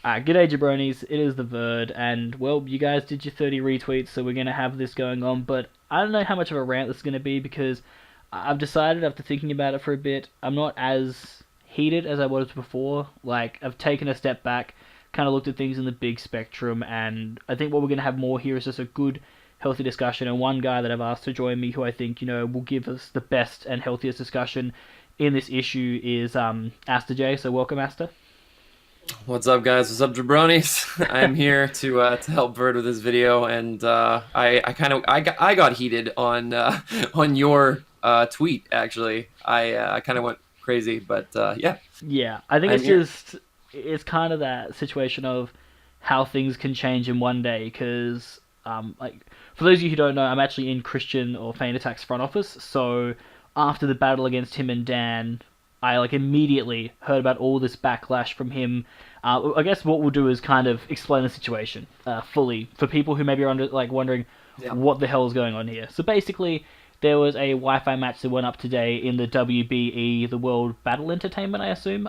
G'day jabronis, it is the Verd, and well, you guys did your 30 retweets, so we're gonna have this going on, but I don't know how much of a rant this is gonna be because I've decided after thinking about it for a bit, I'm not as heated as I was before. Like, I've taken a step back, kind of looked at things in the big spectrum, and I think what we're gonna have more here is just a good, healthy discussion, and one guy that I've asked to join me who I think, will give us the best and healthiest discussion in this issue is AsterJ, so welcome, Aster. What's up, guys? What's up, jabronis? I'm here to help Bird with this video, and I got heated on on your tweet. Actually, I kind of went crazy, but yeah, Yeah, I think I'm it's here. just it's kind of that situation of how things can change in one day. Because like for those of you who don't know, I'm actually in Christian or Feint Attack's front office. So after the battle against him and Dan, I like immediately heard about all this backlash from him. I guess what we'll do is kind of explain the situation fully for people who maybe are under, like wondering Yeah. what the hell is going on here. So basically, there was a Wi-Fi match that went up today in the WBE, the World Battle Entertainment, I assume,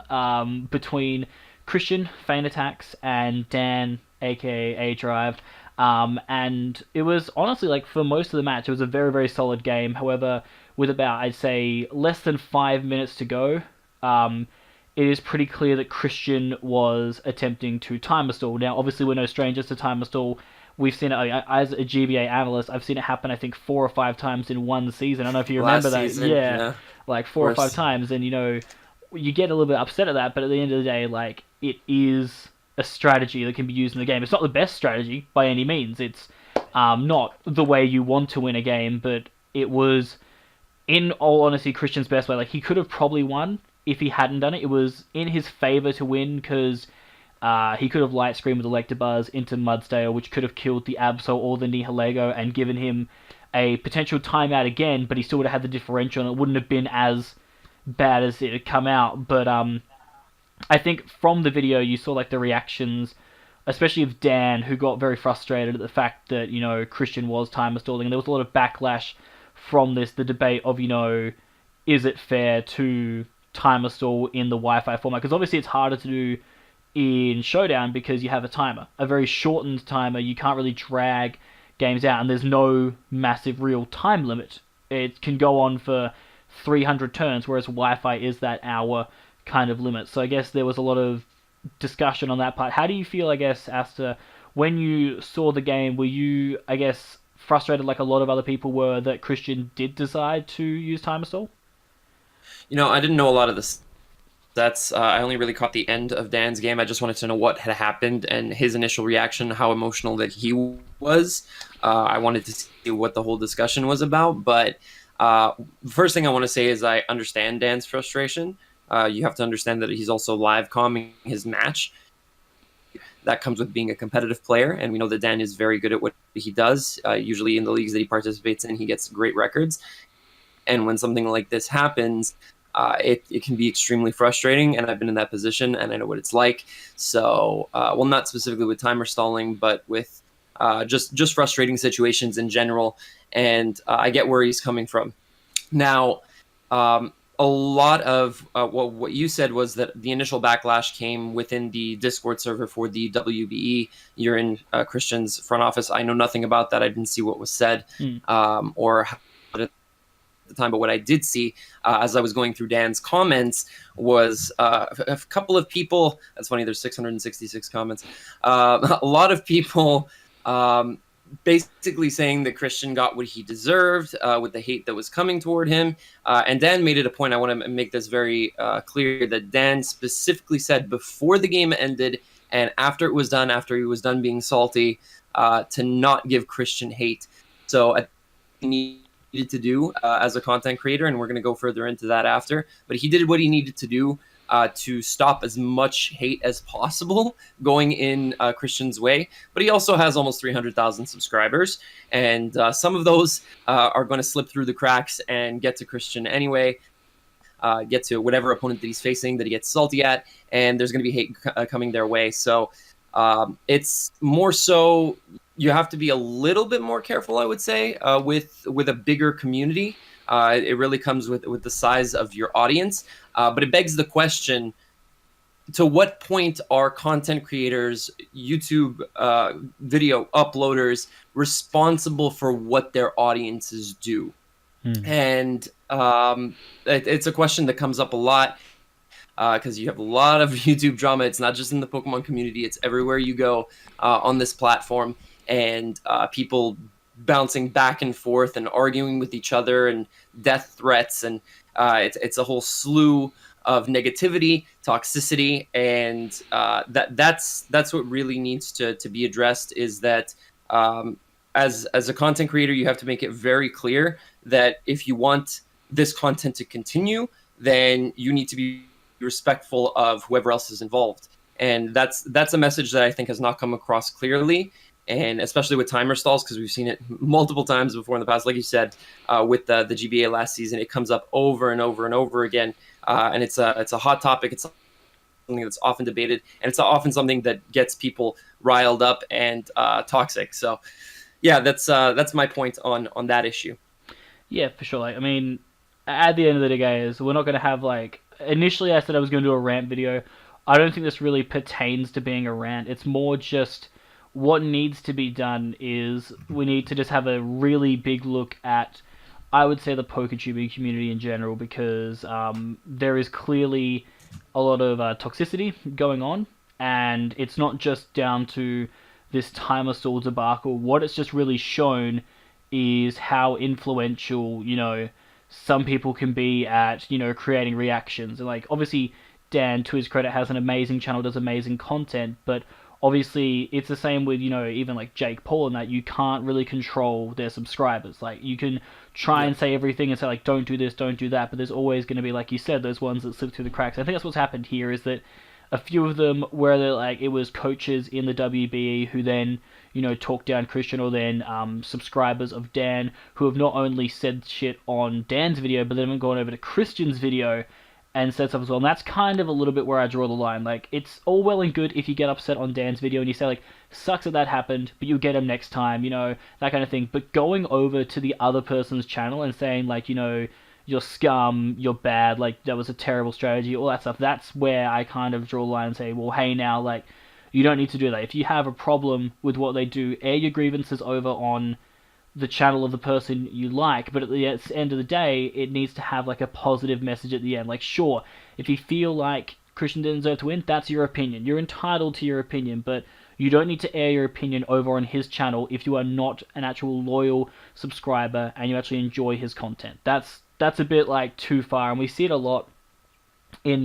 between Christian Feint Attacks and Dan, aka Drive. And it was honestly like for most of the match, it was a very very solid game. However, with about I'd say less than 5 minutes to go, it is pretty clear that Christian was attempting to timer stall. Now, obviously, we're no strangers to timer stall. We've seen it as a GBA analyst. I've seen it happen. I think 4 or 5 times in one season. I don't know if you remember Last that. season, Yeah, yeah, of like four or five course. times, and you get a little bit upset at that. But at the end of the day, like it is a strategy that can be used in the game. It's not the best strategy by any means. It's not the way you want to win a game, but it was in all honesty, Christian's best way. Like he could have probably won if he hadn't done it. It was in his favor to win because he could have light screamed with Electabuzz into Mudsdale, which could have killed the Absol or the Nihilego and given him a potential timeout again. But he still would have had the differential, and it wouldn't have been as bad as it had come out. But I think from the video you saw like the reactions, especially of Dan, who got very frustrated at the fact that Christian was timer stalling. And there was a lot of backlash from this, the debate of is it fair to timer stall in the Wi-Fi format? Because obviously it's harder to do in Showdown because you have a timer, a very shortened timer. You can't really drag games out, and there's no massive real time limit. It can go on for 300 turns, whereas Wi-Fi is that hour kind of limit. So I guess there was a lot of discussion on that part. How do you feel, I guess, Asta, when you saw the game? Were you, I guess, frustrated like a lot of other people were that Christian did decide to use Time Stall? I didn't know a lot of this. That's I only really caught the end of Dan's game. I just wanted to know what had happened and his initial reaction, how emotional that he was. I wanted to see what the whole discussion was about. But the first thing I want to say is I understand Dan's frustration. You have to understand that he's also live comming his match. That comes with being a competitive player, and we know that Dan is very good at what he does. Usually in the leagues that he participates in, he gets great records. And when something like this happens, it can be extremely frustrating, and I've been in that position, and I know what it's like. So, well, not specifically with timer stalling, but with just frustrating situations in general. And I get where he's coming from. Now, a lot of what you said was that the initial backlash came within the Discord server for the WBE. You're in Christian's front office. I know nothing about that. I didn't see what was said Mm. or how the time, but what I did see as I was going through Dan's comments was a couple of people. That's funny. There's 666 comments. A lot of people basically saying that Christian got what he deserved with the hate that was coming toward him. And Dan made it a point. I want to make this very clear that Dan specifically said before the game ended and after it was done, after he was done being salty, to not give Christian hate. So I needed to do as a content creator, and we're going to go further into that after. But he did what he needed to do to stop as much hate as possible going in Christian's way. But he also has almost 300,000 subscribers, and some of those are going to slip through the cracks and get to Christian anyway. Get to whatever opponent that he's facing that he gets salty at, and there's going to be hate coming their way. So it's more so you have to be a little bit more careful, I would say, with a bigger community. It really comes with the size of your audience, but it begs the question: to what point are content creators, YouTube video uploaders responsible for what their audiences do? Hmm. And it's a question that comes up a lot because you have a lot of YouTube drama. It's not just in the Pokemon community; it's everywhere you go on this platform, and people bouncing back and forth and arguing with each other, and death threats, and it's a whole slew of negativity, toxicity, and that's what really needs to be addressed. Is that as a content creator, you have to make it very clear that if you want this content to continue, then you need to be respectful of whoever else is involved. And that's a message that I think has not come across clearly, and especially with timer stalls, because we've seen it multiple times before in the past. Like you said, with the GBA last season, it comes up over and over and over again, and it's a hot topic. It's something that's often debated, and it's often something that gets people riled up and toxic. So, yeah, that's my point on that issue. Yeah, for sure. Like, I mean, at the end of the day, guys, we're not going to have like. Initially, I said I was going to do a rant video. I don't think this really pertains to being a rant. It's more just what needs to be done is we need to just have a really big look at, I would say, the PokeTuber community in general, because there is clearly a lot of toxicity going on, and it's not just down to this timer stall debacle. What it's just really shown is how influential, some people can be at, creating reactions. And like, obviously, Dan, to his credit, has an amazing channel, does amazing content, but obviously it's the same with, even like Jake Paul, and that you can't really control their subscribers. Like, you can try Yeah. and say everything and say like, don't do this, don't do that, but there's always going to be, like you said, those ones that slip through the cracks. I think that's what's happened here, is that a few of them, where they're like, it was coaches in the WBE who then, talk down Christian, or then subscribers of Dan who have not only said shit on Dan's video, but then gone over to Christian's video and said stuff as well. And that's kind of a little bit where I draw the line. Like, it's all well and good if you get upset on Dan's video and you say, like, sucks that happened, but you'll get him next time, that kind of thing. But going over to the other person's channel and saying, like, you're scum, you're bad, like, that was a terrible strategy, all that stuff, that's where I kind of draw the line and say, well, hey, now, like, you don't need to do that. If you have a problem with what they do, air your grievances over on the channel of the person you like, but at the end of the day, it needs to have like a positive message at the end. Like, sure, if you feel like Christian didn't deserve to win, that's your opinion. You're entitled to your opinion, but you don't need to air your opinion over on his channel if you are not an actual loyal subscriber and you actually enjoy his content. That's a bit like too far, and we see it a lot in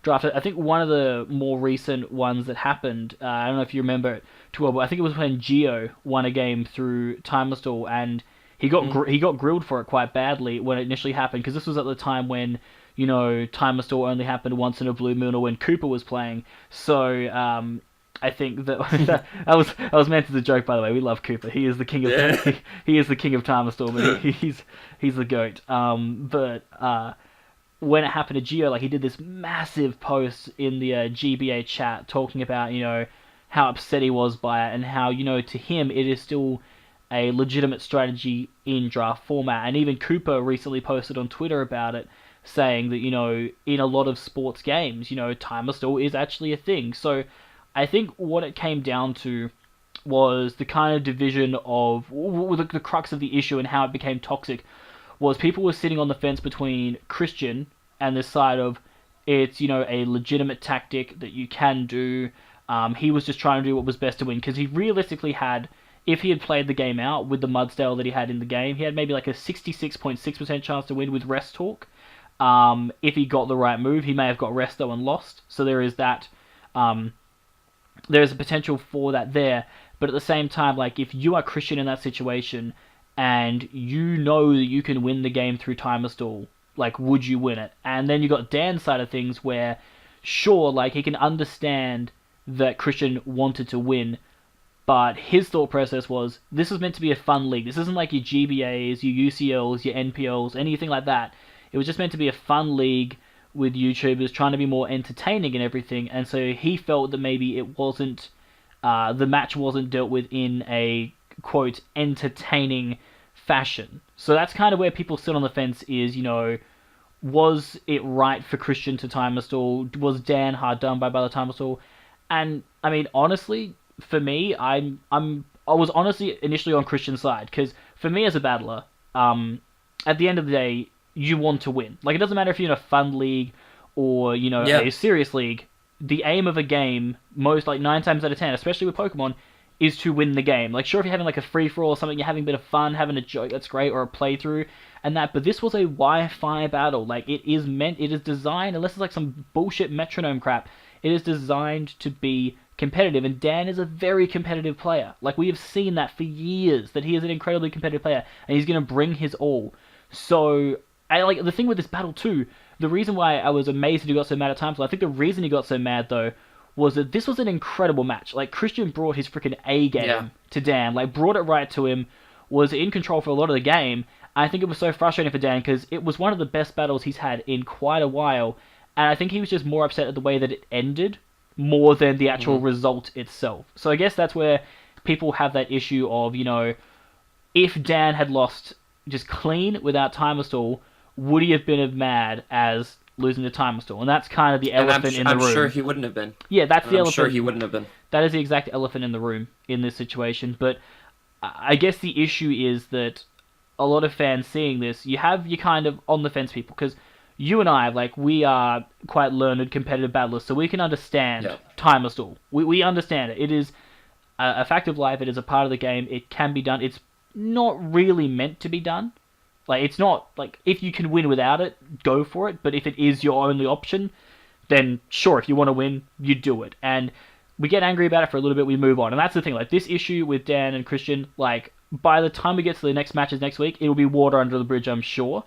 draft. I think one of the more recent ones that happened, I don't know if you remember it too well, but I think it was when Geo won a game through Timer Stall, and he got grilled for it quite badly when it initially happened, because this was at the time when, Timer Stall only happened once in a blue moon, or when Cooper was playing. So I think that that was meant as a joke, by the way. We love Cooper. He is the king of Yeah. he is the king of Timer Stall, but he's the goat. But when it happened to Geo, like, he did this massive post in the GBA chat talking about, how upset he was by it, and how, to him it is still a legitimate strategy in draft format. And even Cooper recently posted on Twitter about it, saying that, in a lot of sports games, timer stall is actually a thing. So I think what it came down to was the kind of division of the crux of the issue and how it became toxic was people were sitting on the fence between Christian and this side of, it's, a legitimate tactic that you can do. He was just trying to do what was best to win, because he realistically had, if he had played the game out with the mud style that he had in the game, he had maybe like a 66.6% chance to win with rest talk. If he got the right move, he may have got rest though and lost. So there is that. There is a potential for that there. But at the same time, like, if you are Christian in that situation and you know that you can win the game through timer stall, like, would you win it? And then you got Dan's side of things where, sure, like, he can understand that Christian wanted to win, but his thought process was, this is meant to be a fun league. This isn't like your GBAs, your UCLs, your NPLs, anything like that. It was just meant to be a fun league with YouTubers trying to be more entertaining and everything. And so he felt that maybe it wasn't, the match wasn't dealt with in a, quote, entertaining fashion. So that's kind of where people sit on the fence is, Was it right for Christian to time stall? Was Dan hard done by the time stall? And I mean, honestly, for me, I was honestly initially on Christian's side because for me as a battler, um, at the end of the day, you want to win. Like it doesn't matter if you're in a fun league or Yeah. a serious league. The aim of a game, most like 9 times out of 10, especially with Pokemon, is to win the game. Like sure, if you're having like a free for all or something, you're having a bit of fun, having a joke, that's great, or a playthrough and that. But this was a Wi-Fi battle. Like it is designed, unless it's like some bullshit metronome crap. It is designed to be competitive, and Dan is a very competitive player. Like we have seen that for years, that he is an incredibly competitive player, and he's going to bring his all. So I like the thing with this battle too. The reason why I was amazed that he got so mad at times, I think the reason he got so mad though was that this was an incredible match. Like Christian brought his freaking A Yeah. game to Dan, like brought it right to him, was in control for a lot of the game. I think it was so frustrating for Dan because it was one of the best battles he's had in quite a while, and I think he was just more upset at the way that it ended more than the actual Hmm. result itself. So I guess that's where people have that issue of, if Dan had lost just clean without timer stall, would he have been as mad as losing the timer stall? And that's kind of the And elephant in the I'm sure room. he wouldn't have been. Yeah, that's And the I'm sure elephant. he wouldn't have been. That is the exact elephant in the room in this situation. But I guess the issue is that a lot of fans seeing this, you have your kind of on the fence people because you and I, like, we are quite learned competitive battlers, so we can understand Yeah. timer stall. We understand it. It is a fact of life. It is a part of the game. It can be done. It's not really meant to be done. Like, it's not like if you can win without it, go for it. But if it is your only option, then sure, if you want to win, you do it. And we get angry about it for a little bit, we move on. And that's the thing, like this issue with Dan and Christian, like by the time we get to the next matches next week, it'll be water under the bridge, I'm sure.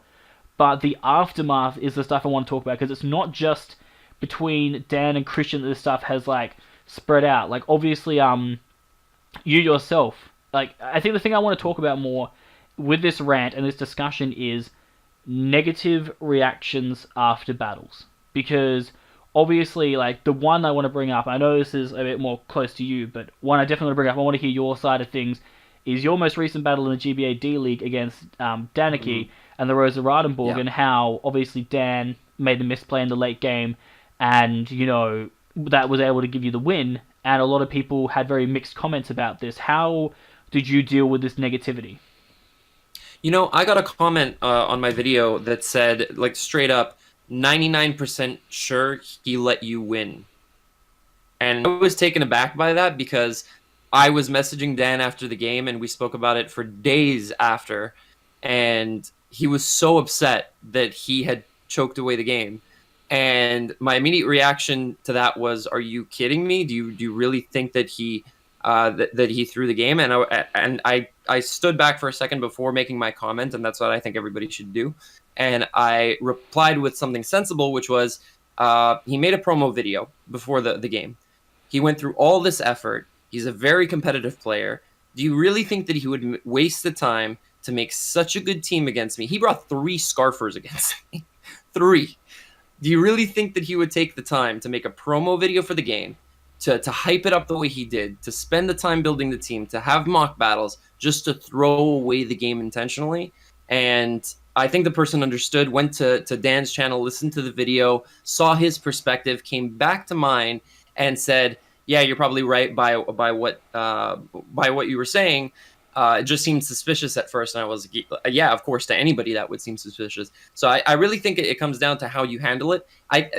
But the aftermath is the stuff I want to talk about because it's not just between Dan and Christian that this stuff has like spread out. Like obviously, you yourself, like I think the thing I want to talk about more with this rant and this discussion is negative reactions after battles because obviously like the one I want to bring up, I know this is a bit more close to you, but one I definitely want to bring up, I want to hear your side of things, is your most recent battle in the GBA D League against Hmm. Daniki and the Rosa Radenborg, Yeah. and how obviously Dan made the misplay in the late game, and that was able to give you the win, and a lot of people had very mixed comments about this. How did you deal with this negativity? I got a comment on my video that said, like, straight up, 99% sure he let you win. And I was taken aback by that because I was messaging Dan after the game and we spoke about it for days after. And he was so upset that he had choked away the game. And my immediate reaction to that was, "Are you kidding me? Do you really think that that he threw the game?" And I stood back for a second before making my comment, and that's what I think everybody should do. And I replied with something sensible, which was, he made a promo video before the game. He went through all this effort. He's a very competitive player. Do you really think that he would waste the time to make such a good team against me? He brought 3 Scarfers against me. 3. Do you really think that he would take the time to make a promo video for the game, to hype it up the way he did, to spend the time building the team, to have mock battles, just to throw away the game intentionally? And I think the person understood, went to Dan's channel, listened to the video, saw his perspective, came back to mine, and said, "Yeah, you're probably right by what you were saying. It just seemed suspicious at first." And I was, "Yeah, of course, to anybody that would seem suspicious." So I really think it comes down to how you handle it. I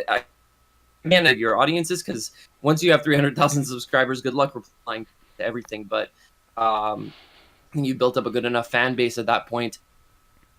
again, your audiences, because once you have 300,000 subscribers, good luck replying to everything. But you built up a good enough fan base at that point.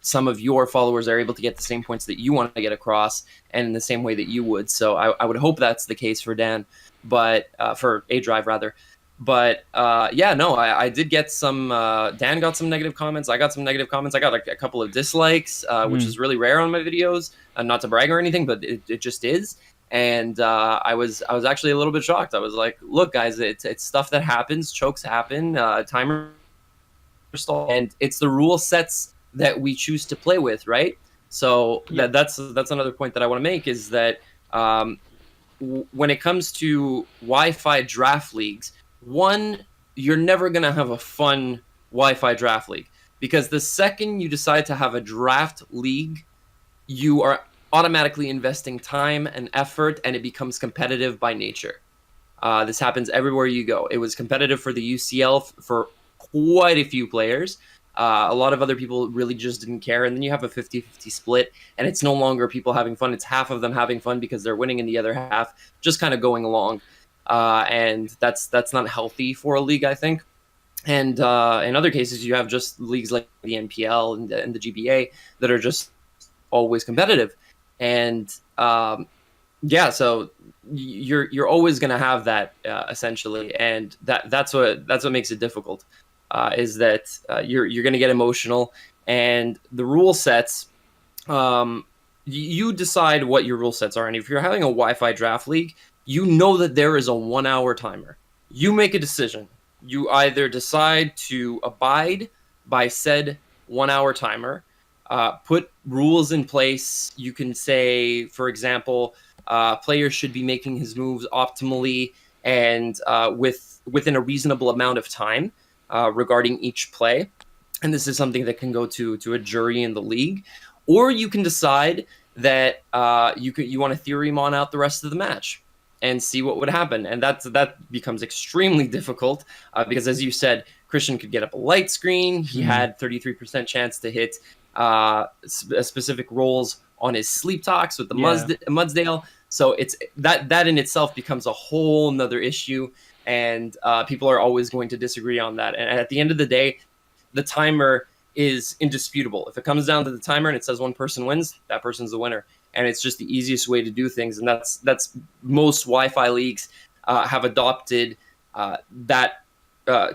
Some of your followers are able to get the same points that you want to get across, and in the same way that you would. So I would hope that's the case for Dan, but for A Drive rather. But yeah, no, I did get some. Dan got some negative comments. I got some negative comments. I got a couple of dislikes, which Mm. is really rare on my videos. Not to brag or anything, but it just is. And I was actually a little bit shocked. I was like, "Look, guys, it's stuff that happens. Chokes happen. Timer stall, and it's the rule sets that we choose to play with, right?" So Yeah. that's another point that I want to make, is that when it comes to Wi-Fi draft leagues, one, you're never gonna have a fun Wi-Fi draft league, because the second you decide to have a draft league, you are automatically investing time and effort, and it becomes competitive by nature. This happens everywhere you go. It was competitive for the UCL for quite a few players. A lot of other people really just didn't care. And then you have a 50-50 split, and it's no longer people having fun. It's half of them having fun because they're winning, and the other half just kind of going along. And that's not healthy for a league, I think. And in other cases, you have just leagues like the NPL and the GBA that are just always competitive. And yeah, so you're always going to have that essentially, and that's what makes it difficult. Is that you're going to get emotional, and the rule sets. You decide what your rule sets are, and if you're having a Wi-Fi draft league, you know that there is a 1 hour timer. You make a decision. You either decide to abide by said 1 hour timer, put rules in place. You can say, for example, players should be making his moves optimally and within a reasonable amount of time regarding each play. And this is something that can go to a jury in the league, or you can decide that you want to theory mon out the rest of the match and see what would happen. And that becomes extremely difficult because, as you said, Christian could get up a light screen. He had 33% chance to hit specific rolls on his sleep talks with the Mudsdale. So it's that in itself becomes a whole nother issue, and people are always going to disagree on that. And at the end of the day, the timer is indisputable. If it comes down to the timer and it says one person wins, that person's the winner. And it's just the easiest way to do things. And that's most Wi-Fi leagues have adopted that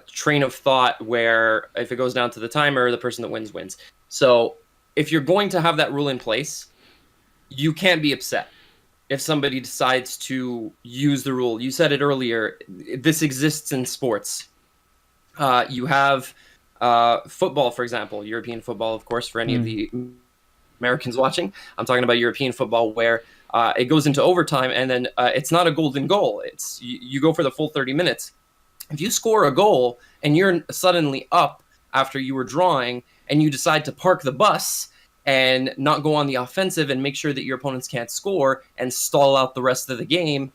train of thought where if it goes down to the timer, the person that wins. So if you're going to have that rule in place, you can't be upset if somebody decides to use the rule. You said it earlier. This exists in sports. You have football, for example, European football, of course, for any of the Americans watching. I'm talking about European football where it goes into overtime, and then it's not a golden goal. It's you go for the full 30 minutes. If you score a goal and you're suddenly up after you were drawing and you decide to park the bus and not go on the offensive and make sure that your opponents can't score and stall out the rest of the game,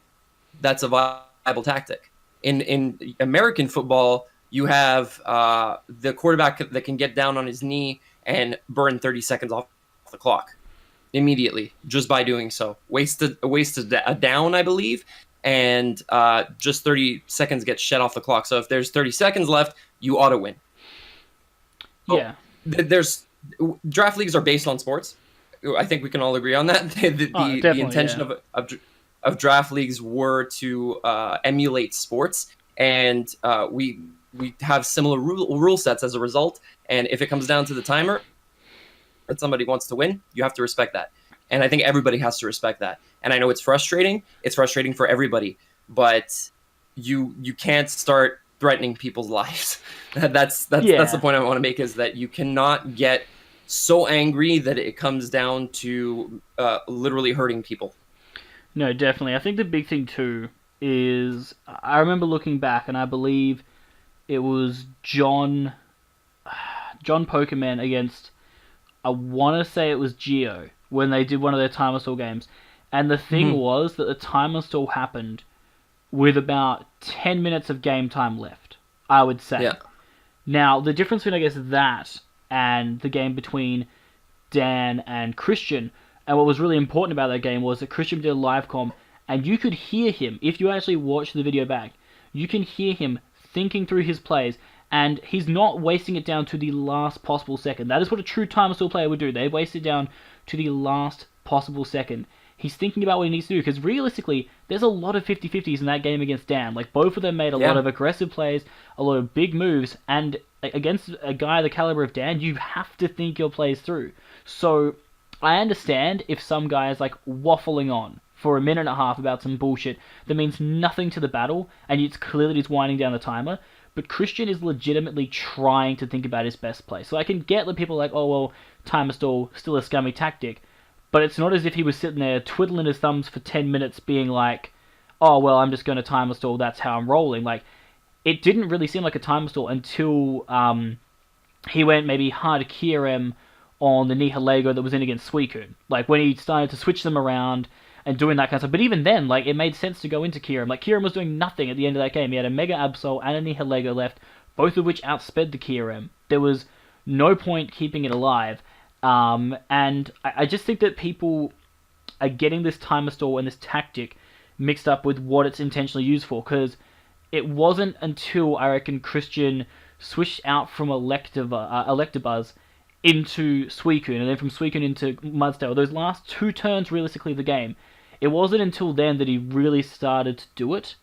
that's a viable tactic. In American football, you have the quarterback that can get down on his knee and burn 30 seconds off the clock immediately just by doing so. Waste a down, I believe, and just 30 seconds gets shed off the clock. So if there's 30 seconds left, you ought to win. Yeah. There's draft leagues are based on sports. I think we can all agree on that. The intention of draft leagues were to emulate sports, and we have similar rule sets as a result. And if it comes down to the timer, that somebody wants to win, you have to respect that. And I think everybody has to respect that. And I know it's frustrating. It's frustrating for everybody, but you can't start threatening people's lives. That's the point I want to make, is that you cannot get so angry that it comes down to literally hurting people. No, definitely. I think the big thing too is I remember looking back, and I believe it was John Pokeman against, I want to say it was Geo, when they did one of their timer stall games. And the thing was that the timer stall happened with about 10 minutes of game time left, I would say. Yeah. Now, the difference between, I guess, that and the game between Dan and Christian, and what was really important about that game was that Christian did a live comm, and you could hear him, if you actually watch the video back, you can hear him thinking through his plays, and he's not wasting it down to the last possible second. That is what a true timer stall player would do. They waste it down to the last possible second. He's thinking about what he needs to do, because realistically, there's a lot of 50-50s in that game against Dan. Like, both of them made a lot of aggressive plays, a lot of big moves, and against a guy the caliber of Dan, you have to think your plays through. So, I understand if some guy is, like, waffling on for a minute and a half about some bullshit that means nothing to the battle, and it's clearly just winding down the timer, but Christian is legitimately trying to think about his best play. So I can get that people are like, oh, well, timer stall, still a scummy tactic, but it's not as if he was sitting there twiddling his thumbs for 10 minutes being like, oh, well, I'm just going to timer stall, that's how I'm rolling. Like, it didn't really seem like a timer stall until he went maybe hard Kieran on the Nihilego that was in against Suicune. Like when he started to switch them around and doing that kind of stuff. But even then, like it made sense to go into Kieran. Like Kieran was doing nothing at the end of that game. He had a Mega Absol and a Nihilego left, both of which outsped the Kieran. There was no point keeping it alive. And I just think that people are getting this timer stall and this tactic mixed up with what it's intentionally used for. Because it wasn't until I reckon Christian switched out from Electabuzz into Suicune, and then from Suicune into Mudsdale, those last two turns realistically of the game, it wasn't until then that he really started to do it.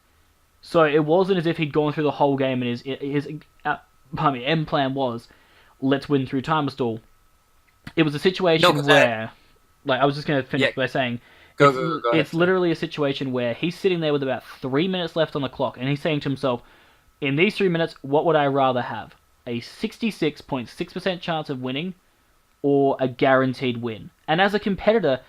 So it wasn't as if he'd gone through the whole game and his end plan was, let's win through timer stall. It was a situation where, like, I was just going to finish by saying, Go ahead. It's literally a situation where he's sitting there with about 3 minutes left on the clock, and he's saying to himself, in these 3 minutes, what would I rather have? A 66.6% chance of winning, or a guaranteed win? And as a competitor,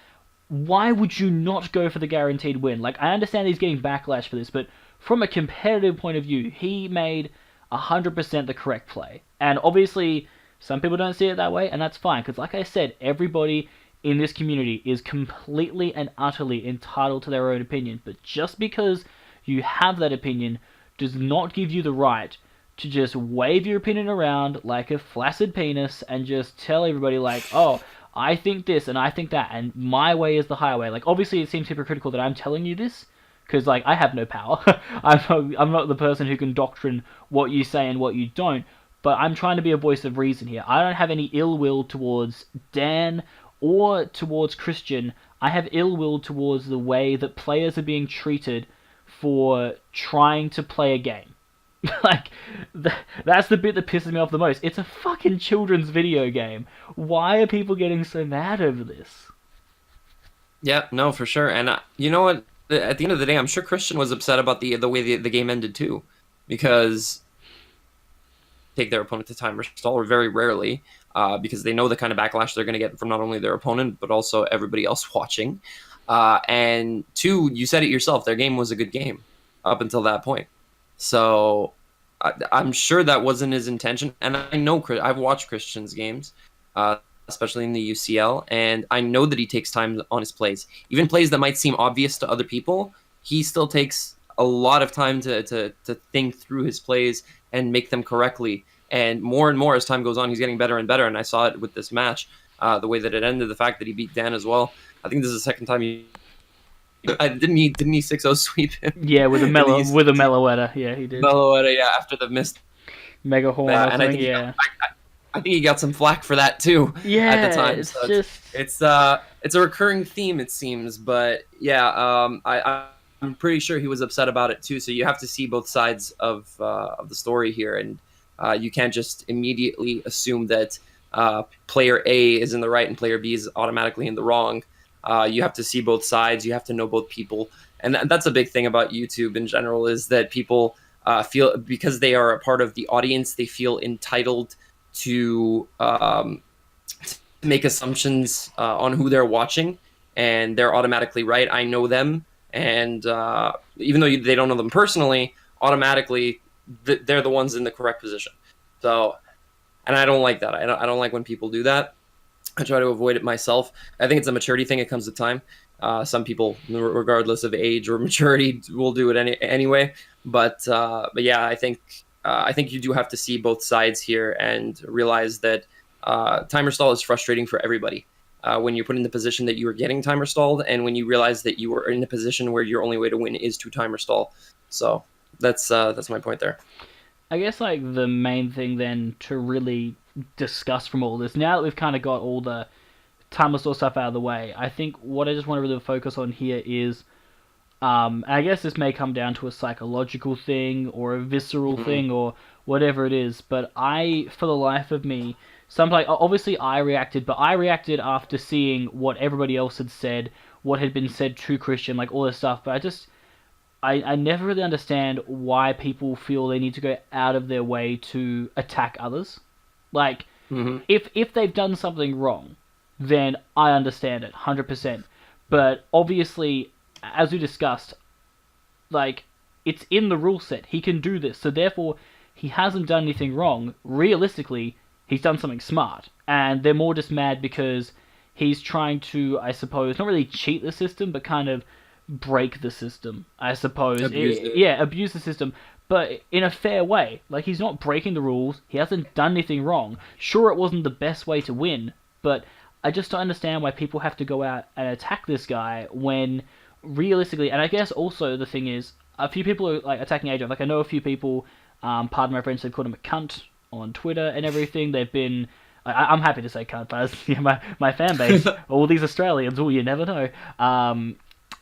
why would you not go for the guaranteed win? Like, I understand he's getting backlash for this, but from a competitive point of view, he made 100% the correct play. And obviously, some people don't see it that way, and that's fine, because like I said, everybody in this community is completely and utterly entitled to their own opinion. But just because you have that opinion does not give you the right to just wave your opinion around like a flaccid penis and just tell everybody like, oh, I think this and I think that and my way is the highway. Like, obviously it seems hypocritical that I'm telling you this because, like, I have no power. I'm not the person who can doctrine what you say and what you don't, but I'm trying to be a voice of reason here. I don't have any ill will towards Dan or towards Christian. I have ill will towards the way that players are being treated for trying to play a game. Like, that's the bit that pisses me off the most. It's a fucking children's video game. Why are people getting so mad over this? Yeah, no, for sure. And you know what? At the end of the day, I'm sure Christian was upset about the way the game ended too, because take their opponent to timer stall, or very rarely, because they know the kind of backlash they're going to get from not only their opponent but also everybody else watching. And two, you said it yourself, their game was a good game up until that point. So I'm sure that wasn't his intention. And I know I've watched Christian's games, especially in the UCL, and I know that he takes time on his plays. Even plays that might seem obvious to other people, he still takes a lot of time to think through his plays and make them correctly. And more as time goes on, he's getting better and better. And I saw it with this match, the way that it ended, the fact that he beat Dan as well. I think this is the second time didn't he 6-0 sweep him? Yeah, with a Meloetta. Yeah, he did. Meloetta, yeah, after the missed Mega Horn. And I think I think he got some flack for that too. Yeah, at the time. It's so just it's a recurring theme, it seems. But yeah, I'm pretty sure he was upset about it too. So you have to see both sides of the story here, and you can't just immediately assume that player A is in the right and player B is automatically in the wrong. You have to see both sides. You have to know both people, and that's a big thing about YouTube in general, is that people feel, because they are a part of the audience, they feel entitled to make assumptions on who they're watching, and they're automatically right. I know them, and even though they don't know them personally, automatically they're the ones in the correct position. So, and I don't like that. I don't like when people do that. I try to avoid it myself. I think it's a maturity thing. It comes with time. Some people, regardless of age or maturity, will do it anyway. But yeah, I think you do have to see both sides here and realize that timer stall is frustrating for everybody. When you're put in the position that you are getting timer stalled, and when you realize that you are in a position where your only way to win is to timer stall. So that's my point there. I guess like the main thing then to really discuss from all this, now that we've kind of got all the timer stall stuff out of the way, I think what I just want to really focus on here is, I guess this may come down to a psychological thing or a visceral thing or whatever it is, but for the life of me, obviously I reacted, but I reacted after seeing what everybody else had said, what had been said to Christian, like all this stuff, but I never really understand why people feel they need to go out of their way to attack others. Like, if they've done something wrong, then I understand it, 100%. But obviously, as we discussed, like, it's in the rule set. He can do this, so therefore, he hasn't done anything wrong. Realistically, he's done something smart, and they're more just mad because he's trying to, I suppose, not really cheat the system, but kind of break the system, I suppose. Abuse it. Yeah, abuse the system, but in a fair way. Like, he's not breaking the rules, he hasn't done anything wrong. Sure, it wasn't the best way to win, but I just don't understand why people have to go out and attack this guy when realistically, and I guess also the thing is, a few people are like attacking AJ. Like, I know a few people, pardon my French, they've called him a cunt on Twitter and everything. They've been, I'm happy to say cunt, but my fan base, all these Australians, you never know.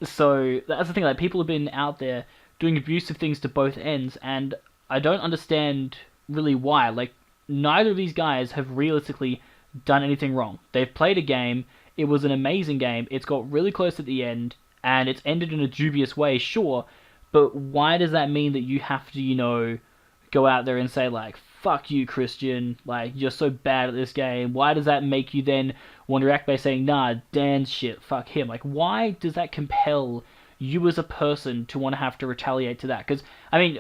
So that's the thing. Like, people have been out there doing abusive things to both ends, and I don't understand really why. Like, neither of these guys have realistically done anything wrong. They've played a game. It was an amazing game. It's got really close at the end, and it's ended in a dubious way, sure. But why does that mean that you have to, go out there and say, like, fuck you, Christian, like, you're so bad at this game? Why does that make you then want to react by saying, nah, Dan's shit, fuck him? Like, why does that compel you as a person to want to have to retaliate to that? Because, I mean,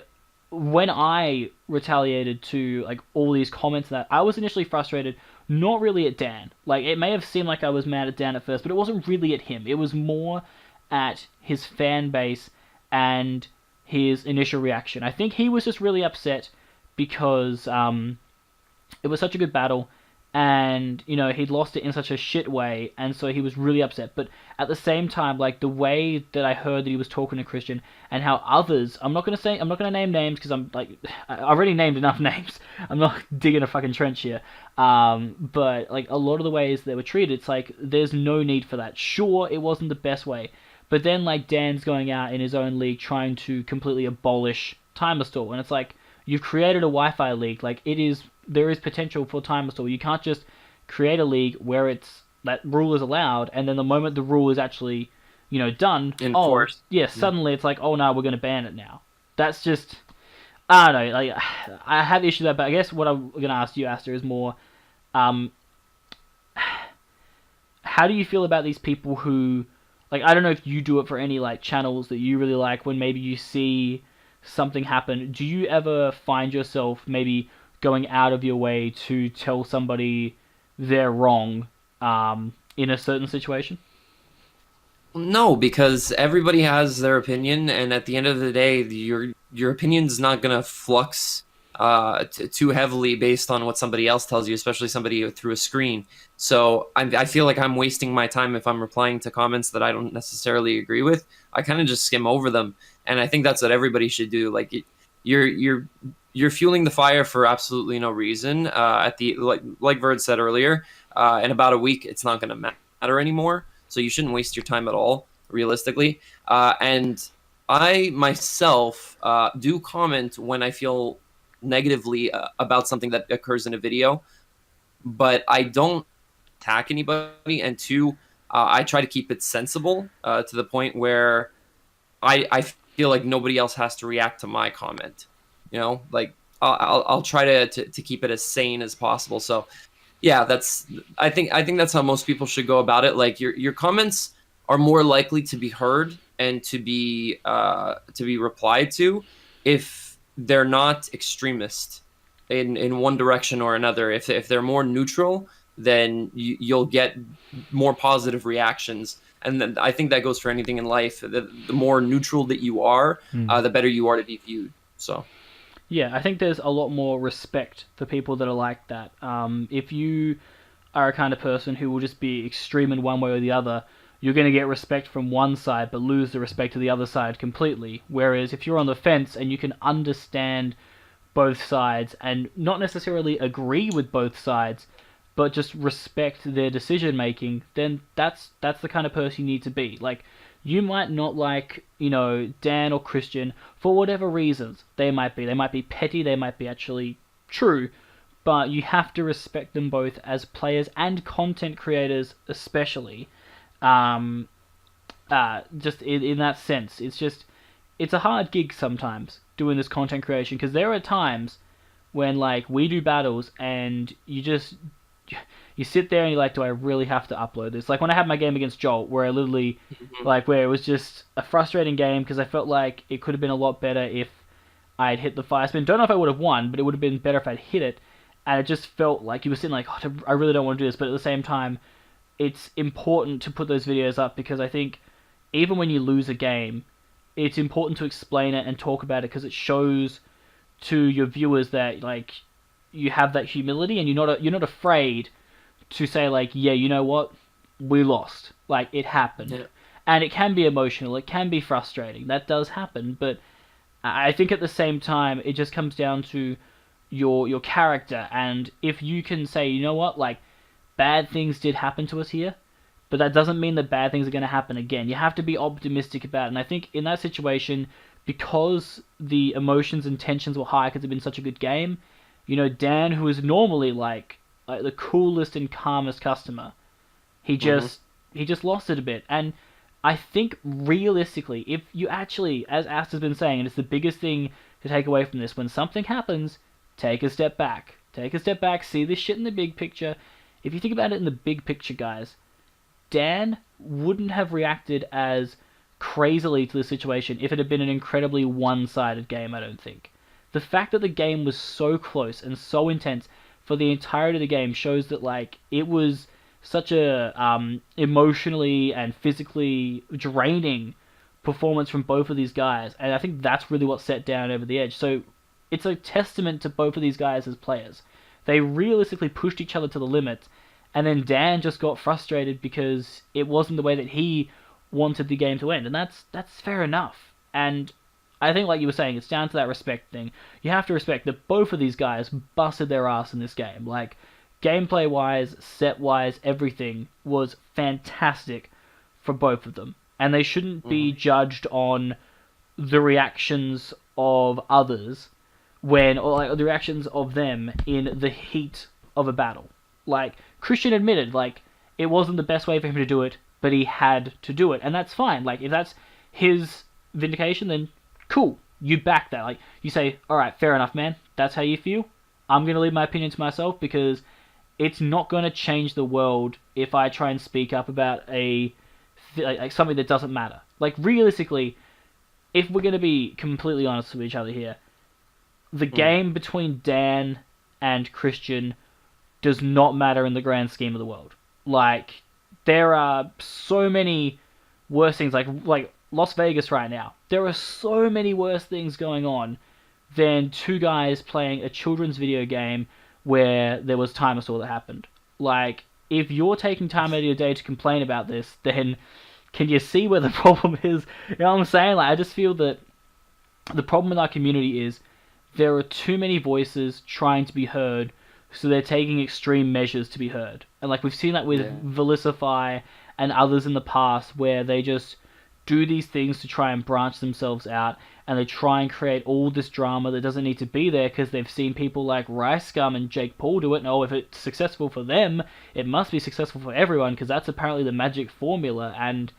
when I retaliated to, like, all these comments that, I was initially frustrated, not really at Dan. Like, it may have seemed like I was mad at Dan at first, but it wasn't really at him. It was more at his fan base and his initial reaction. I think he was just really upset because it was such a good battle, and he'd lost it in such a shit way, and so he was really upset. But at the same time, like, the way that I heard that he was talking to Christian, and how others, I'm not gonna name names because I'm like, I already named enough names. I'm not digging a fucking trench here. But like, a lot of the ways they were treated, it's like there's no need for that. Sure, it wasn't the best way, but then, like, Dan's going out in his own league trying to completely abolish Timer Store, and it's like, you've created a Wi-Fi league. Like, there is potential for Timer Store. You can't just create a league where that rule is allowed, and then the moment the rule is actually, done, Enforced. Suddenly it's like, oh no, we're going to ban it now. That's just, I don't know. Like, I have issues with that, but I guess what I'm going to ask you, Aster, is more, how do you feel about these people who, like, I don't know if you do it for any, like, channels that you really like, when maybe you see something happen. Do you ever find yourself maybe going out of your way to tell somebody they're wrong in a certain situation? No, because everybody has their opinion, and at the end of the day, your opinion's not gonna flux too heavily based on what somebody else tells you, especially somebody through a screen. So I feel like I'm wasting my time if I'm replying to comments that I don't necessarily agree with. I kind of just skim over them, and I think that's what everybody should do. Like, you're fueling the fire for absolutely no reason. At the like Verd said earlier, in about a week, it's not going to matter anymore. So you shouldn't waste your time at all, realistically. And I myself do comment when I feel negatively about something that occurs in a video, but I don't attack anybody. And two, I try to keep it sensible to the point where I feel like nobody else has to react to my comment. Like, I'll try to keep it as sane as possible. So yeah, I think that's how most people should go about it. Like, your comments are more likely to be heard and to be replied to if they're not extremist in one direction or another. If they're more neutral, then you'll get more positive reactions. And then I think that goes for anything in life. The more neutral that you are, the better you are to be viewed. So. Yeah, I think there's a lot more respect for people that are like that. If you are a kind of person who will just be extreme in one way or the other, you're going to get respect from one side but lose the respect to the other side completely. Whereas if you're on the fence and you can understand both sides and not necessarily agree with both sides, but just respect their decision making, then that's the kind of person you need to be. Like, you might not like, Dan or Christian for whatever reasons they might be. They might be petty, they might be actually true, but you have to respect them both as players and content creators especially. Just in that sense, it's a hard gig sometimes doing this content creation, because there are times when, like, we do battles and you sit there and you're like, do I really have to upload this? Like, when I had my game against Joel, where I literally, like, where it was just a frustrating game because I felt like it could have been a lot better if I'd hit the fire spin. Don't know if I would have won, but it would have been better if I'd hit it. and it just felt like you were sitting like, oh, I really don't want to do this, but at the same time, it's important to put those videos up because I think even when you lose a game, it's important to explain it and talk about it because it shows to your viewers that like you have that humility and you're not afraid to say like, yeah, you know what, we lost, like it happened, Yeah. and it can be emotional, it can be frustrating, that does happen, but I think at the same time it just comes down to your character, and if you can say, you know what, like bad things did happen to us here, but that doesn't mean that bad things are going to happen again. You have to be optimistic about it. And I think in that situation, because the emotions and tensions were high because it's been such a good game, Dan, who is normally like the coolest and calmest customer, he Hmm. just he just lost it a bit. And I think realistically, if you actually, as Aster's been saying, and it's the biggest thing to take away from this, when something happens, take a step back. Take a step back, see this shit in the big picture. If you think about it in the big picture, guys, Dan wouldn't have reacted as crazily to the situation if it had been an incredibly one-sided game, I don't think. The fact that the game was so close and so intense for the entirety of the game shows that like it was such a emotionally and physically draining performance from both of these guys, and I think that's really what set Dan over the edge. So it's a testament to both of these guys as players. They realistically pushed each other to the limit, and then Dan just got frustrated because it wasn't the way that he wanted the game to end, and that's fair enough. And I think, like you were saying, it's down to that respect thing. You have to respect that both of these guys busted their ass in this game. Like gameplay wise, set wise, everything was fantastic for both of them, and they shouldn't be Hmm. judged on the reactions of others when, or like the reactions of them in the heat of a battle. Like Christian admitted, like it wasn't the best way for him to do it, but he had to do it, and that's fine. Like if that's his vindication, then cool. You back that. Like you say, all right, fair enough, man. That's how you feel. I'm gonna leave my opinion to myself because it's not gonna change the world if I try and speak up about like something that doesn't matter. Like realistically, if we're gonna be completely honest with each other here, the Hmm. game between Dan and Christian does not matter in the grand scheme of the world. Like there are so many worse things, like Las Vegas right now. There are so many worse things going on than two guys playing a children's video game where there was time assault that happened. Like if you're taking time out of your day to complain about this, then can you see where the problem is? You know what I'm saying? Like I just feel that the problem with our community is there are too many voices trying to be heard, so they're taking extreme measures to be heard. And like we've seen that with Yeah. Vilicify and others in the past, where they just do these things to try and branch themselves out, and they try and create all this drama that doesn't need to be there because they've seen people like Rice Scum and Jake Paul do it. And oh, if it's successful for them, it must be successful for everyone because that's apparently the magic formula. And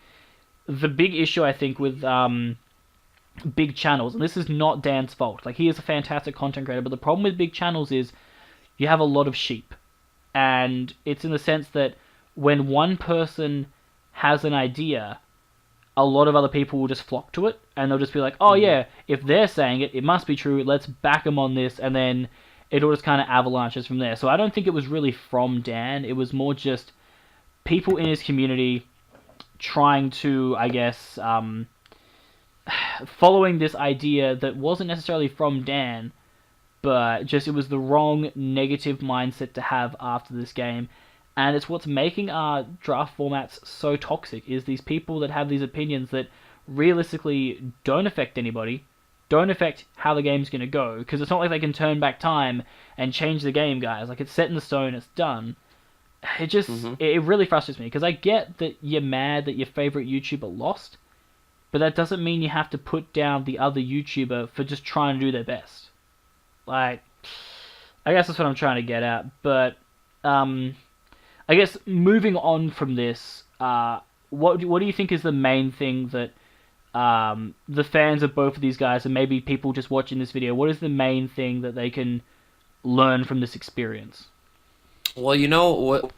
the big issue I think with big channels, and this is not Dan's fault. Like he is a fantastic content creator, but the problem with big channels is you have a lot of sheep, and it's in the sense that when one person has an idea, a lot of other people will just flock to it, and they'll just be like, "Oh Hmm. yeah, if they're saying it, it must be true. Let's back them on this," and then it all just kind of avalanches from there. So I don't think it was really from Dan. It was more just people in his community trying to, I guess, following this idea that wasn't necessarily from Dan, but just it was the wrong negative mindset to have after this game. And it's what's making our draft formats so toxic is these people that have these opinions that realistically don't affect anybody, don't affect how the game's going to go, because it's not like they can turn back time and change the game, guys. Like it's set in the stone, it's done. It just Hmm. it really frustrates me because I get that you're mad that your favorite YouTuber lost, but that doesn't mean you have to put down the other YouTuber for just trying to do their best. Like, I guess that's what I'm trying to get at. But um, I guess moving on from this, what do you think is the main thing that the fans of both of these guys and maybe people just watching this video, what is the main thing that they can learn from this experience? Well, you know what?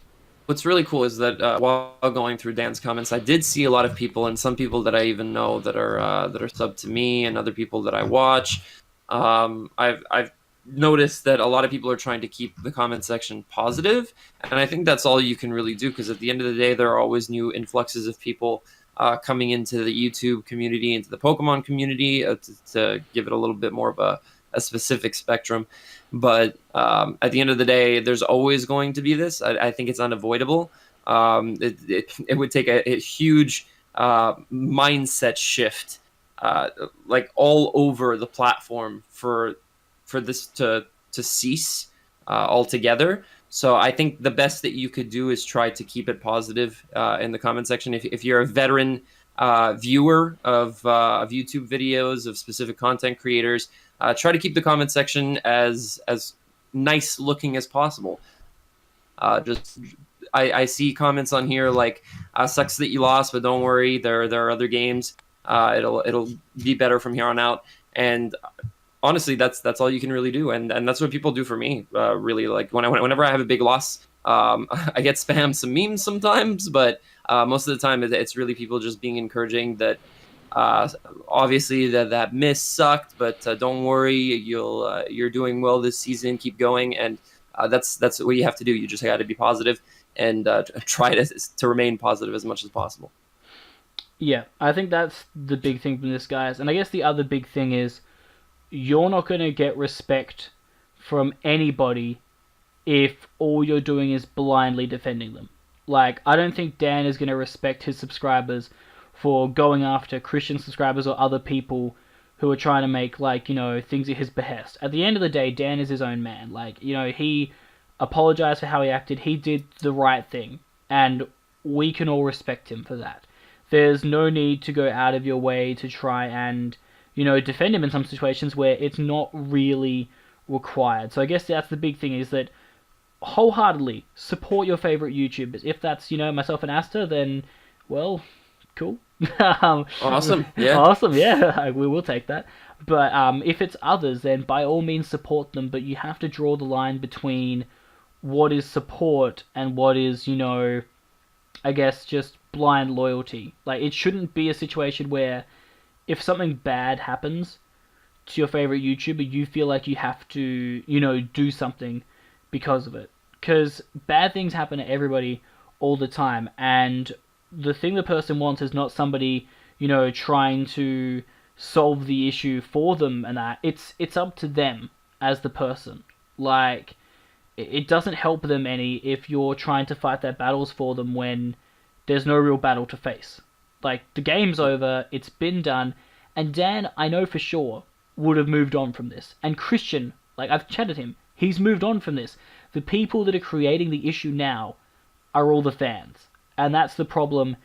What's really cool is that while going through Dan's comments, I did see a lot of people, and some people that I even know that are sub to me, and other people that I watch. I've noticed that a lot of people are trying to keep the comment section positive, and I think that's all you can really do, because at the end of the day, there are always new influxes of people coming into the YouTube community, into the Pokemon community, to give it a little bit more of a specific spectrum. But at the end of the day, there's always going to be this. I think it's unavoidable. It would take a huge mindset shift, like all over the platform, for this to cease altogether. So I think the best that you could do is try to keep it positive in the comment section. If you're a veteran viewer of YouTube videos of specific content creators, try to keep the comment section as nice looking as possible. Just I see comments on here like "sucks that you lost, but don't worry, there are other games. It'll be better from here on out." And honestly, that's all you can really do, and that's what people do for me. Really, like whenever I have a big loss, I get spammed some memes sometimes, but most of the time it's really people just being encouraging that. Obviously that miss sucked, but don't worry, you're doing well this season. Keep going, and that's what you have to do. You just got to be positive and try to remain positive as much as possible. Yeah, I think that's the big thing from this, guys. And I guess the other big thing is you're not going to get respect from anybody if all you're doing is blindly defending them. Like, I don't think Dan is going to respect his subscribers for going after Christian subscribers or other people who are trying to make, like, things at his behest. At the end of the day, Dan is his own man. Like, he apologized for how he acted. He did the right thing. And we can all respect him for that. There's no need to go out of your way to try and, defend him in some situations where it's not really required. So I guess that's the big thing, is that wholeheartedly support your favorite YouTubers. If that's, myself and Asta, then, well, cool. Awesome, yeah. Awesome, yeah. We will take that. But if it's others, then by all means support them. But you have to draw the line between what is support and what is, I guess just blind loyalty. Like, it shouldn't be a situation where if something bad happens to your favorite YouTuber, you feel like you have to, do something because of it. Because bad things happen to everybody all the time, and the thing the person wants is not somebody, trying to solve the issue for them, and that it's up to them as the person. Like, it doesn't help them any if you're trying to fight their battles for them when there's no real battle to face. Like, the game's over, it's been done, and Dan, I know for sure, would have moved on from this. And Christian, like, I've chatted him, he's moved on from this. The people that are creating the issue now are all the fans. And that's the problem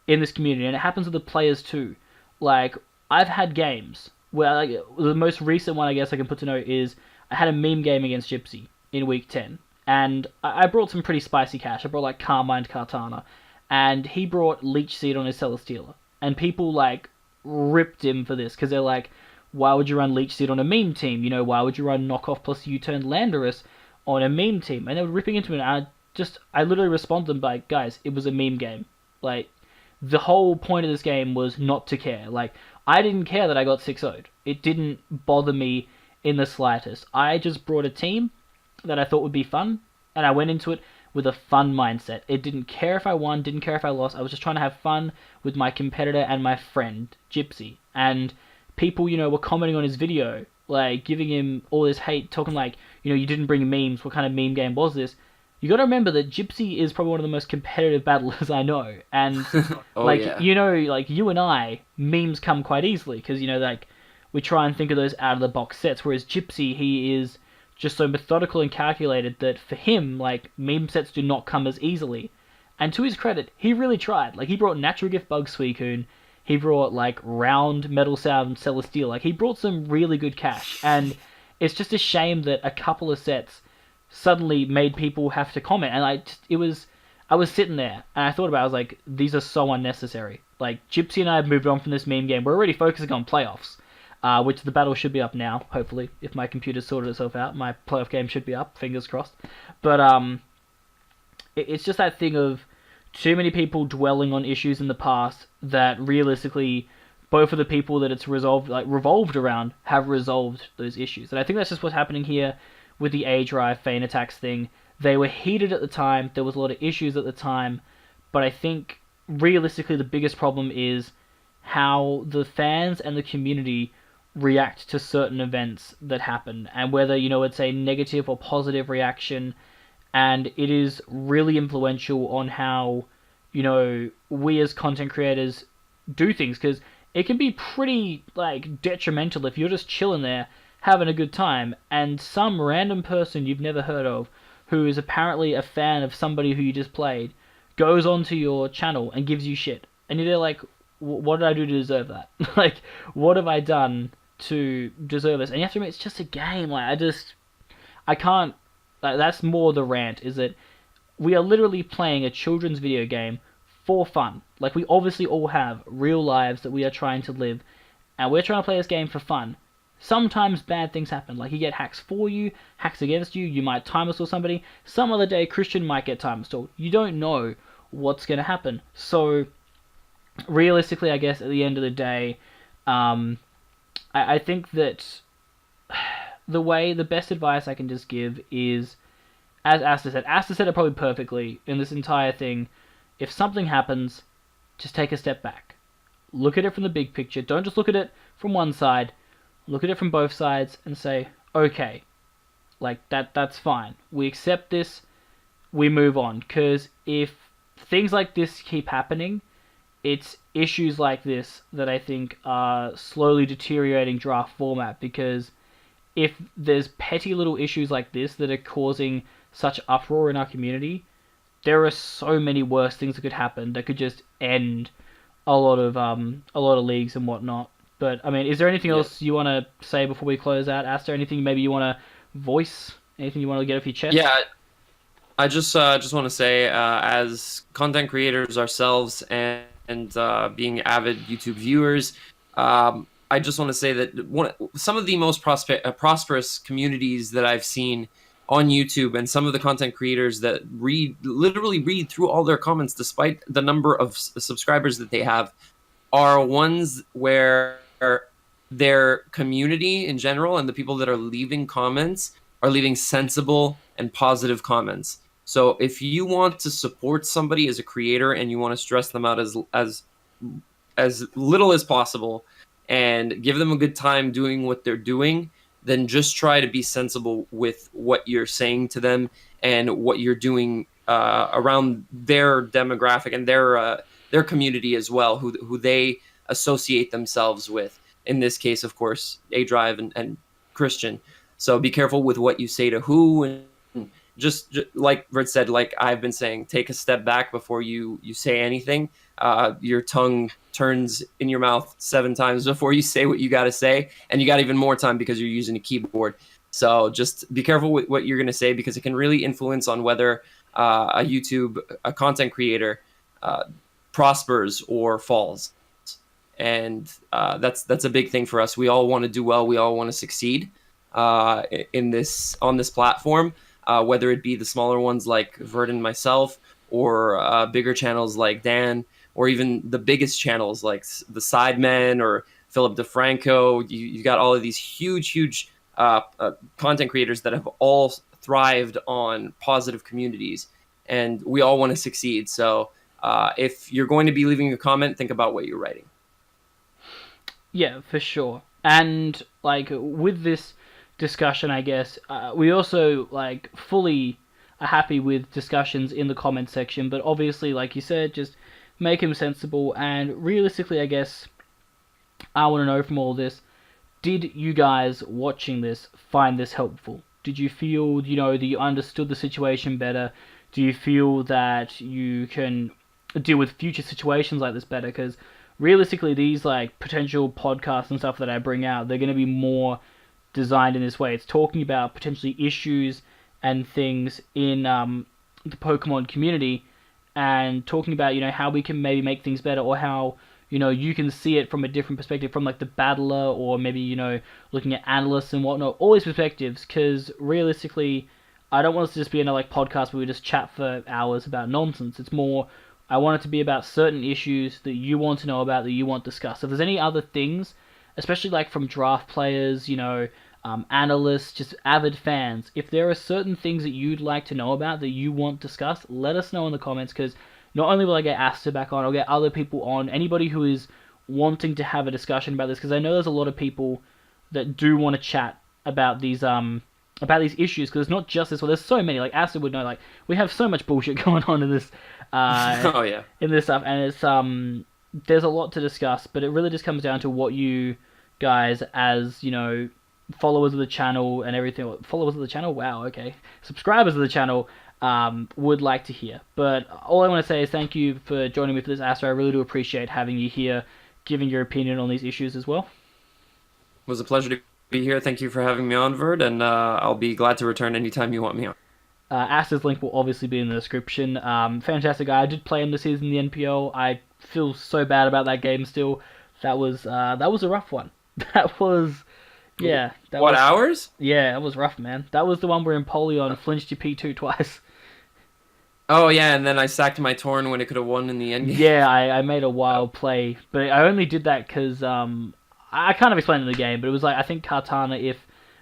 in this community. And it happens with the players too. Like, I've had games where, like, the most recent one I guess I can put to note is I had a meme game against Gypsy in week 10. And I brought some pretty spicy cash. I brought, like, Carmine Cartana. And he brought Leech Seed on his Celesteela. And people, like, ripped him for this. Because they're like, why would you run Leech Seed on a meme team? Why would you run Knockoff plus U-Turn Landorus on a meme team? And they were ripping into it. And I literally responded to them by, guys, it was a meme game. Like, the whole point of this game was not to care. Like, I didn't care that I got 6-0'd. It didn't bother me in the slightest. I just brought a team that I thought would be fun, and I went into it with a fun mindset. It didn't care if I won, didn't care if I lost. I was just trying to have fun with my competitor and my friend, Gypsy. And people, were commenting on his video, like, giving him all this hate, talking like, you didn't bring memes, what kind of meme game was this? You gotta remember that Gypsy is probably one of the most competitive battlers I know. And, Oh, like, yeah. like, you and I, memes come quite easily, because, like, we try and think of those out-of-the-box sets, whereas Gypsy, he is just so methodical and calculated that for him, like, meme sets do not come as easily. And to his credit, he really tried. Like, he brought Natural Gift Bug Suicune, he brought, like, Round Metal Sound Celesteal, like, he brought some really good cash, and it's just a shame that a couple of sets suddenly made people have to comment, and I was sitting there, and I thought about it, I was like, these are so unnecessary. Like, Gypsy and I have moved on from this meme game, we're already focusing on playoffs. Which the battle should be up now, hopefully. If my computer's sorted itself out, my playoff game should be up, fingers crossed. But it's just that thing of too many people dwelling on issues in the past that realistically both of the people that it's revolved around have resolved those issues. And I think that's just what's happening here with the AgerI Feign attacks thing. They were heated at the time. There was a lot of issues at the time, but I think realistically the biggest problem is how the fans and the community react to certain events that happen, and whether it's a negative or positive reaction. And it is really influential on how we as content creators do things, because it can be pretty detrimental if you're just chilling there having a good time and some random person you've never heard of, who is apparently a fan of somebody who you just played, goes onto your channel and gives you shit, and you're there like, what did I do to deserve that? Like, what have I done to deserve this? And you have to admit, it's just a game. I can't. That's more the rant. Is that we are literally playing a children's video game for fun. Like, we obviously all have real lives that we are trying to live, and we're trying to play this game for fun. Sometimes bad things happen, like you get hacks for you, hacks against you, you might time install somebody, some other day Christian might get time installed. You don't know what's going to happen. So, realistically, I guess, at the end of the day, I think that the best advice I can just give is, as Aster said it probably perfectly in this entire thing, if something happens, just take a step back. Look at it from the big picture. Don't just look at it from one side. Look at it from both sides and say, okay, that's fine. We accept this, we move on. Because if things like this keep happening, it's issues like this that I think are slowly deteriorating draft format, because if there's petty little issues like this that are causing such uproar in our community, there are so many worse things that could happen that could just end a lot of leagues and whatnot. But I mean, is there anything else you want to say before we close out, Aster? Anything maybe you want to voice? Anything you want to get off your chest? Yeah, I just want to say, as content creators ourselves and being avid YouTube viewers, I just want to say that some of the most prosperous communities that I've seen on YouTube, and some of the content creators that literally read through all their comments despite the number of subscribers that they have, are ones where their community in general and the people that are leaving comments are leaving sensible and positive comments. So if you want to support somebody as a creator and you want to stress them out as little as possible and give them a good time doing what they're doing, then just try to be sensible with what you're saying to them and what you're doing around their demographic and their community as well, who they associate themselves with. In this case, of course, AgerI and Christian. So be careful with what you say to who, and just like Red said, like I've been saying, take a step back before you say anything. Your tongue turns in your mouth 7 times before you say what you got to say, and you got even more time because you're using a keyboard. So just be careful with what you're going to say, because it can really influence on whether a content creator prospers or falls. And that's a big thing for us. We all want to do well. We all want to succeed on this platform, whether it be the smaller ones like Vert and myself, or bigger channels like Dan, or even the biggest channels like the Sidemen or Philip DeFranco. You got all of these huge content creators that have all thrived on positive communities, and we all want to succeed. So if you're going to be leaving a comment, think about what you're writing. Yeah, for sure. And with this discussion, I guess we also fully are happy with discussions in the comment section, but obviously, like you said, just make them sensible. And realistically, I guess I want to know from all this, did you guys watching this find this helpful? Did you feel that you understood the situation better? Do you feel that you can deal with future situations like this better? Because realistically, these potential podcasts and stuff that I bring out, they're going to be more designed in this way. It's talking about potentially issues and things in the Pokemon community, and talking about how we can maybe make things better, or how you can see it from a different perspective, from the battler, or maybe looking at analysts and whatnot. All these perspectives, because realistically, I don't want us to just be another podcast where we just chat for hours about nonsense. It's more I want it to be about certain issues that you want to know about, that you want discussed. If there's any other things, especially like from draft players, analysts, just avid fans, if there are certain things that you'd like to know about that you want discussed, let us know in the comments, because not only will I get Aster back on, I'll get other people on, anybody who is wanting to have a discussion about this, because I know there's a lot of people that do want to chat about these issues, because it's not just this one. There's so many. Like Aster would know. Like we have so much bullshit going on in this, Oh yeah. in this stuff, and it's there's a lot to discuss. But it really just comes down to what you guys, as followers of the channel and everything. Followers of the channel. Wow. Okay. Subscribers of the channel. Would like to hear. But all I want to say is thank you for joining me for this, Aster. I really do appreciate having you here, giving your opinion on these issues as well. It was a pleasure to be here. Thank you for having me on, Verd, and I'll be glad to return anytime you want me on. Aster's link will obviously be in the description. Fantastic guy. I did play him this season in the NPL. I feel so bad about that game still. That was a rough one. That was, yeah. What, hours? Yeah, that was rough, man. That was the one where Empoleon flinched your P2 twice. Oh yeah, and then I sacked my Torn when it could have won in the end game. Yeah, I made a wild play, but I only did that because I kind of explained in the game, but it was like I think Kartana, if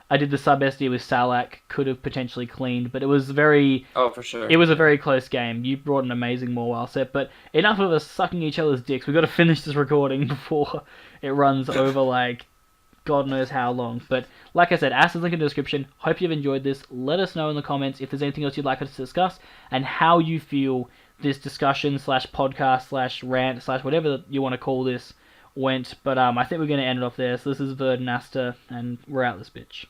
I did the sub SD with Salak, could have potentially cleaned, but it was very. Oh, for sure. It was a very close game. You brought an amazing Morwell set, but enough of us sucking each other's dicks. We've got to finish this recording before it runs over like God knows how long. But like I said, Aster's link in the description. Hope you've enjoyed this. Let us know in the comments if there's anything else you'd like us to discuss and how you feel this discussion slash podcast slash rant slash whatever you want to call this went. But I think we're going to end it off there. So this is Verd and Aster, and we're out this bitch.